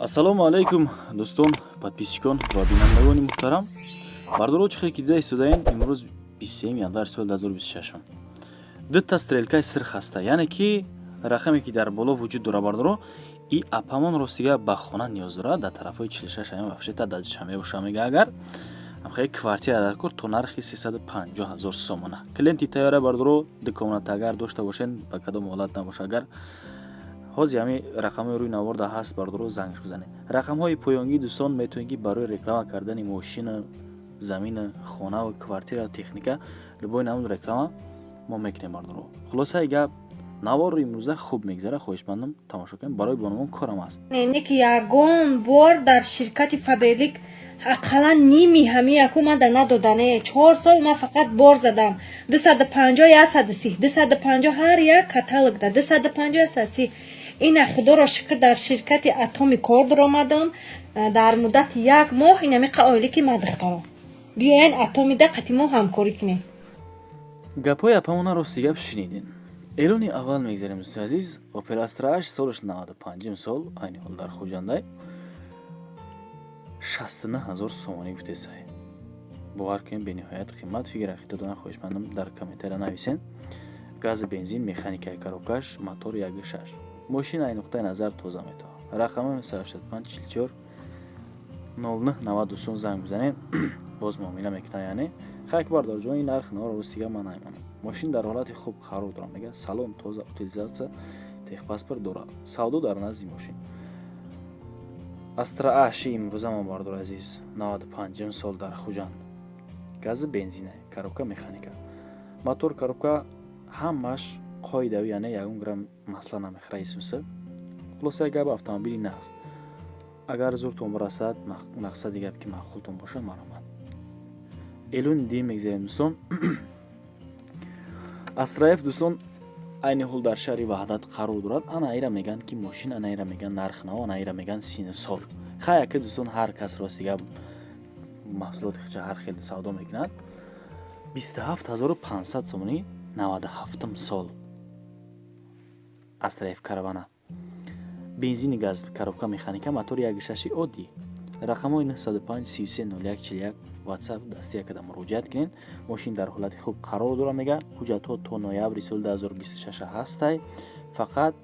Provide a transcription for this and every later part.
ассалому алайкум дӯстон, подписчикон ва бинандагони муҳтарам. Бардоро чихе ки дида истодаен имрӯз 23 январ соли 2026. Дитта стрелкаи сир хаста, яъне ки рақаме ки дар боло вуҷуд дора бардоро и апамон ростига ба хона ниёз дора. Дар тарафҳои 46 ам вообще-то дадиша мебоша, мега агар амхай квартира дар кор то нархи 350,000 сомона. Клиенти тайёра бардоро дикомната агар дошта бошен ба кадом ҳолат набоша, агар ҳозир ҳами рақамҳои рӯи наворда ҳаст, бардоро зангш бизанед. Рақамҳои поёнгӣ дӯстон метавонед ки барои реклама кардани мошина, замина, хона ва квартира, техника любой намуд реклама мо мекунем бардоро. Хулосаи гап, навори имрӯза хуб мегзара, хоҳишмандам тамошо кунем, барои бономон корам аст. Не ки ягон бор дар ширкати Фаберлик ақаллан ними ҳами якумада надодане. 4 сол ман фақат бор задам. 250 130 250 ҳар як каталогда 250 130. Ина худоро шукр дар ширкати Атоми кор даромадам. Дар муддати 1 моҳ ина меқа ойлики мадхтаро. Биёен Атомида қатимо ҳамкорӣ кунем. Гапҳои апамона рости гап шинидин. Эълони аввал мегзарем дӯстони азиз. Opel Astra 8 солаш 95 сол, айни ҳол дар Хуҷандай 69000 сомонӣ гуфтесай. Бовар кунем бениҳоят қимат. Фикр ахитадона хоҳишмандам дар комментария нависен. Гази бензин, механикаи коробкаш, мотор 1.6. Мошина ай нуқтаи назар тоза метавад. Рақами 385 44 09 92 занг бизанем. боз муомила мекунад, яъне хак бардор ҷон ин нарх нора ростига ман наймонам. Мошин дар ҳолати хуб қарор дорам, мега салон тоза, утилизатсия, техпаспорт дора. Савдо дар назди мошин. Astra Ashi имрӯза ман бардор азиз, 95 сол дар Хуҷанд. Гази бензина, коробка механика. Мотор коробка ҳамаш қоидави, яъне 1 грамм масъала намехӯрад исмса. Хулоса гап автомобили нағз. Агар зуртон расад, мақсади гап ки маъқултон боша, маромад. Эълони дим мегзарем дӯстон. Astra F дӯстон айни ҳол дар шаҳри Ваҳдат қарор дорад. Ана ира меган ки мошин, ана ира меган нарх нав, ана ира меган сини сол. Хай яке дӯстон ҳар кас рости гап маҳсулоти хича ҳар хел савдо мекунад. 27500 сомонӣ 97 сол. Astra F каравана. Бензини газ, коробка механика, мотор 1.6 оддӣ. Рақамҳои 905 33 01 41 WhatsApp дастия када муроҷиат кунед. Мошин дар ҳолати хуб қарор дора, мега ҳуҷҷатҳо то ноябри соли 2026 ҳастай. Фақат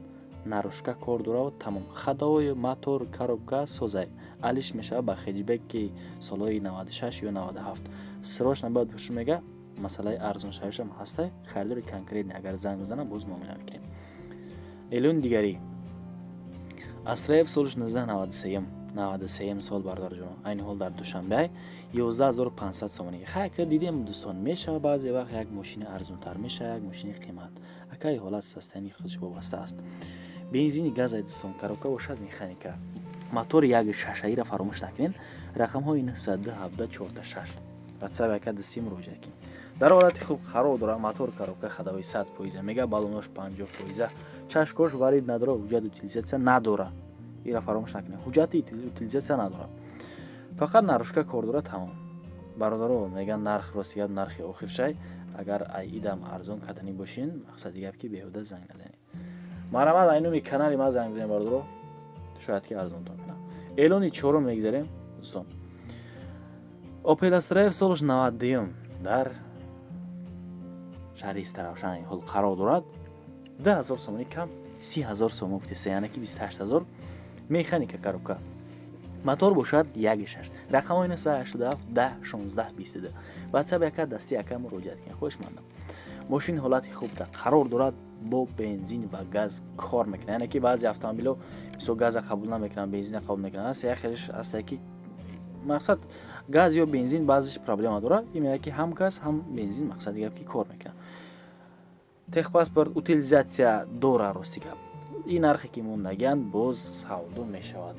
нарушка кор дора, тамом. Хатаҳои мотор, коробка созай. Алиш мешава ба хеҷбек ки солҳои 96 ё 97. Срош набояд боша, мега масъалаи арзоншавишам ҳастай. Харидори конкретни агар занг бизанам, боз муомила мекунем. Эълони дигари. Astra F солаш 1993 сол бардор ҷон. Айни ҳол дар Душанбе 11500 сомонӣ. Хак дидем дӯстон, мешава баъзе вақт як мошина арзонтар мешава, як мошини қимат. Акай ҳолат састани худш вобаста аст. Бензини газ ай дӯстон, коробка бошад механика. Мотор 1.6 ира фаромӯш накунед. Рақамҳои 902 17 46. WhatsApp яка дасти муроҷиат кунед. Дар ҳолати хуб қарор дора, мотор коробка хадавои 100%, мега балонош 50%. Чашкош варид надора, ҳуҷҷати утилизатсия надора. ира фаромӯш накунед. Ҳуҷҷати утилизатсия надора. Фақат нарушка кор дора, тамом. Бародаро меган нарх рости гап нархи охиршай. Агар ай идам арзон кардани бошин, мақсади гап ки беҳуда занг назанед. Марамад айноми канали ма занг бизанед бародаро. Шояд ки арзонтон кунам. Эълони чорум мегзарем дӯстон. Opel Astra F солаш 92 дар шаҳри Истаравшан ҳол қарор дорад. 10000 сомонӣ кам 30000 сомон гуфтеса, яъне ки 28000. Механика коробка. Мотор бошад 1.6. Рақамҳои 987 10 16 22. WhatsApp яка дасти яка муроҷиат кунед. хоҳишмандам. Мошин ҳолати хубда қарор дорад, бо бензин ва газ кор мекунад. Яъне ки баъзе автомобилҳо мисол газа қабул намекунанд, бензина қабул мекунанд. Аст як хелиш аст ки мақсад газ ё бензин баъзеш проблема дорад. Ин яки ҳам газ, ҳам бензин мақсади гап ки кор мекунад. Техпаспорт, утилизатсия дора рости гап. ин нархе ки мондаган боз савдо мешавад.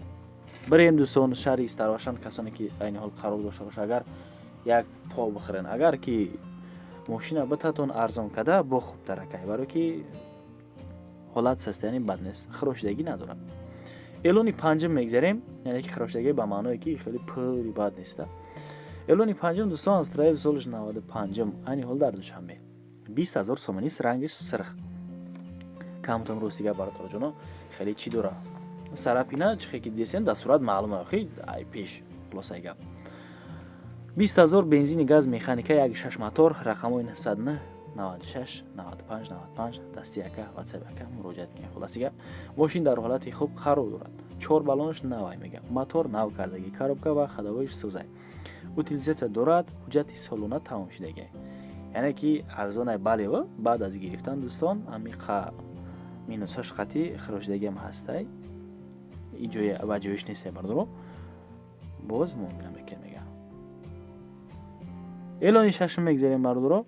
Барем дӯстон, шаҳри Истаравшан, касоне ки айни ҳол қарор дошта боша, агар як тог бихӯрен, агар ки мошина битатон арзон када, бо хубтаракай, баро ки ҳолат састаяни бад нест, хирошидагӣ надорад. Эълони панҷум мегзарем, яъне ки хирошидагӣ ба маъное ки хеле пури бад неста. Эълони панҷум дӯстон, Astra F солаш 95 айни ҳол дар Душанбе 20000 сомонӣ, рангиш сирх. камтон ростига баротор ҷоно хеле чӣ дора. сарапина чихе ки десен да сурат маълума охи ай пеш хулосаи гап 20000 бензини газ механика 1.6 мотор рақамои 909 96 95 95 дасти яка ватсап яка муроҷиат кунед. Хулоси гап мошин дар ҳолати хуб қарор дорад. 4 баллонш навай мегам. Мотор нав кардагӣ, коробка ва ходовоиш сӯзай. Утилизатсия дорад, ҳуҷҷати солона тамом шудагӣ. Яъне ки арзонай бале ва баъд аз гирифтан дӯстон амиқа минусаш хати хирошидагӣ ҳам ҳастай. Иҷои аваҷоиш нестай бардоро. Боз муомила мекунем мега. Эълони шашм мегзарем бардоро.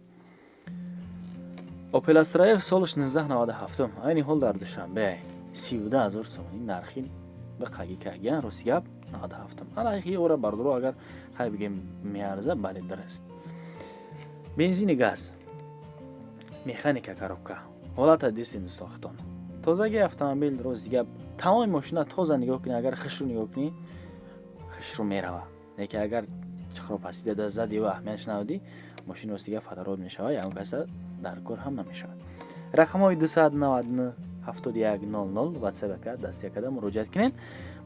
Opel Astra солаш 1997 айни ҳол дар душанбе 32000 сомонӣ нархи бақаги каган рости гап 97 алайхи ора бардоро агар хай бигем меарза бале дараст. Бензини газ механика коробка ҳолата дистин дӯстон. Тозаги автомобил рости гап тамоми мошина тоза нигоҳ кунӣ, агар хишру нигоҳ кунӣ хишру мерава. Лекин агар чихро пасида да зади ва аҳамиятш наводӣ мошин рости гап фаторот мешавад, ягон каса дар кор ҳам намешавад. Рақамҳои 299 7100 ватсапка дасти када муроҷиат кунед.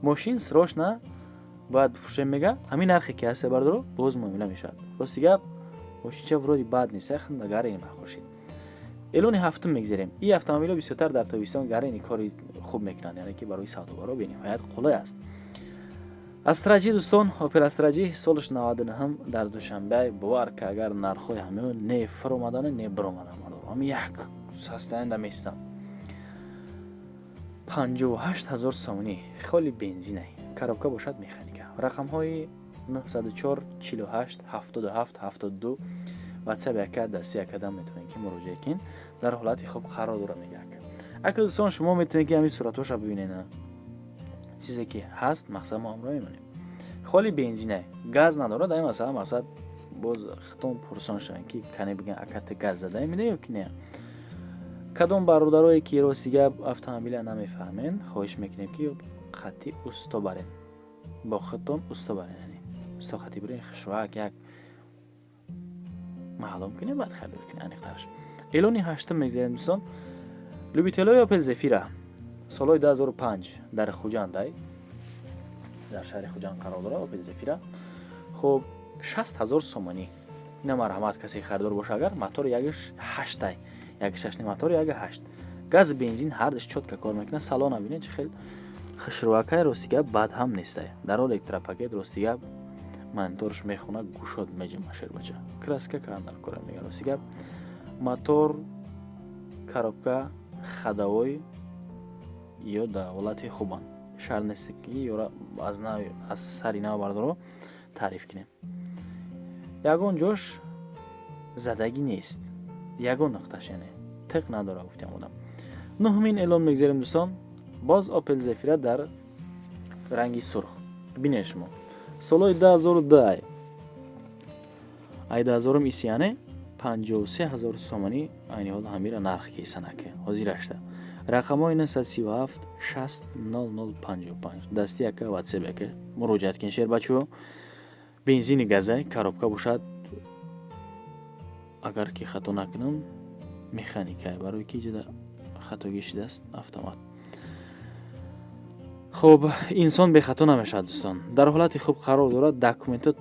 Мошин срочно бояд фурӯшем мега ҳамин нархе ки ҳаст бардоро боз муомила мешавад. Рости гап мошинча вроди бад нест, ханда гарини махуршид. Эълони ҳафтум мегзарем. Ин автомобило бисёртар дар тобистон гарини кори хуб мекунанд, яъне ки барои савдогаро бениҳоят қулай аст. Астраҷи дӯстон, Opel Астраҷи солаш 99 дар душанбе бовар ки агар нархҳои ҳамеҳо не фаромадане не биромадан мардум. Ҳами як састаянда местам. 58000 сомонӣ холи бензинай. Коробка бошад механика. Рақамҳои 904 48 77 72 ватсап яка дасти якадам метавонед ки муроҷиат кунед. Дар ҳолати хуб қарор дорад мегӯяд. Ака дӯстон шумо метавонед ки ҳамин суратҳоша бибинед. چیزی که هست مقصد ما همراه میمونیم. خالی بنزینه گاز نداره دایم مثلا مقصد باز ختم پرسان شدن که کنه بگن اکت گاز زده میده یا که نه. کدوم برادرایی که راستیگه اتومبیل نمیفهمن خواهش میکنیم که خطی اوستا برین با ختم اوستا برین، یعنی اوستا خطی برین خشواک یک معلوم کنیم بعد خیلی بکنیم انیخترش. اعلانی هشتم میگذاریم دوستان. لوبیتلوی اوپل زفیرا سالهای 2005 در خوجند در شهر خوجند قرار داره. اوپل زفیرا خب 60000 سومانی نه مرحمت کسی خریدار باشه اگر موتور یکش 8 یک 6 موتور یک 8 گاز بنزین هر دش چوت که کار میکنه سالن ببینید چه خیلی خشروکای روستیگه بعد هم نیسته در حال الکتراپاکت روستیگه منتورش میخونه گوشات میجه ماشر بچه کراسکه کار در کار میگه روستیگه موتور коробка ходовой ё да ҳолати хубан шар нест ки ёра аз сари нав бардоро таъриф кунем. ягон ҷош задагӣ нест, ягон нуқташ яъне тиқ надора гуфтем одам. нуҳумин эълон мегзарем дӯстон. боз Opel Zafira дар ранги сурх. бинед шумо солҳои 2002 ай 2000 иси яъне 53000 сомонӣ айни ҳол ҳамира нарх кесанаке ҳозир ашта. рақамҳои 937 60 0055 дасти яка ватсап яка муроҷиат кунед шер бачаҳо. бензини газай коробка бошад, агар ки хато накунам механикае барои ки ҷуда хатогӣ шудааст автомат. хуб инсон бехато намешавад дӯстон. дар ҳолати хуб қарор дорад. документҳо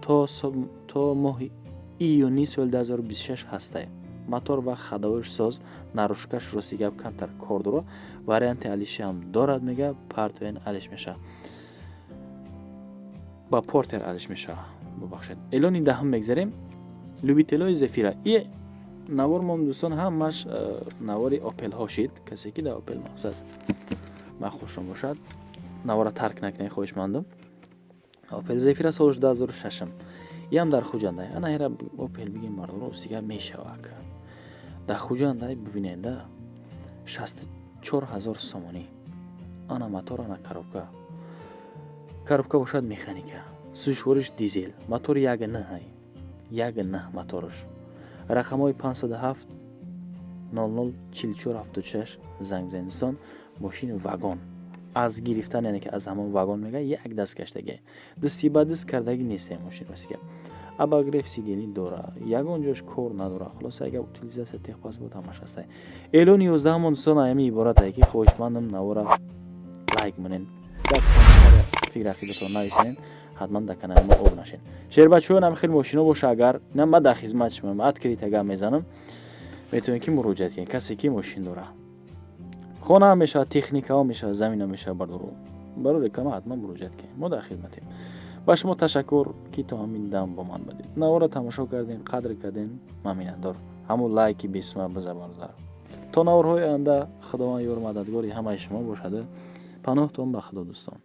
то моҳи июни соли 2026 ҳастае. мотор ва ходовоиш соз, нарӯшкаш рости гап камтар кор дора. варианти алиши ҳам дорад мега партоен алиш меша. ба портер алиш меша. бубахшед. эълони даҳум мегзарем. любителои Zafira. и навор мом дӯстон ҳамаш навори Opel ҳо шид. касе ки да Opel мақсад махушум бошад навора тарк накунед хоҳишмандам. Opel Zafira солаш 2006 ям дар хуҷандай ана ира Opel бигем мардоро устига мешавак дар хуҷандай бибиненда 64000 сомонӣ ана мотор ана коробка бошад механика сӯзишвориш дизел мотор як не моторш рақамҳои 507 00 44 76 занг бизанед. мошини вагон аз гирифтан яъне ки аз ҳамон вагон мега як даст каштагӣ дисти ба дист кардагӣ нест мошин ростига абагреф сидени дора ягон ҷош кор надора. хулоса агар утилизатсия техпас буд ҳамаш ҳастай. эълони 11 дӯстон ами иборат ки хоҳишмандам навора лайк монен فکر عقیدتون نویسین، حتما در کانال ما عضو نشین. شیر بچه‌ها هم خیلی ماشینا باشه، اگر نه من در خدمت شما اد کریت اگر میزنم میتونین که مراجعه کنین. کسی که ماشین داره، خانه میشه، تکنیکا میشه، زمین میشه، برای رکلام حتما مراجعه کنین. ما در خدمتیم. با شما تشکر که تا همین دم با من بدید. نوارا تماشا کردین، قدر کردین، ممنون. همون لایکی بسم بزبردار. تا نوارهای آینده خداوند یار مددگاری همه شما باشد. پناهتون به خدا دوستان.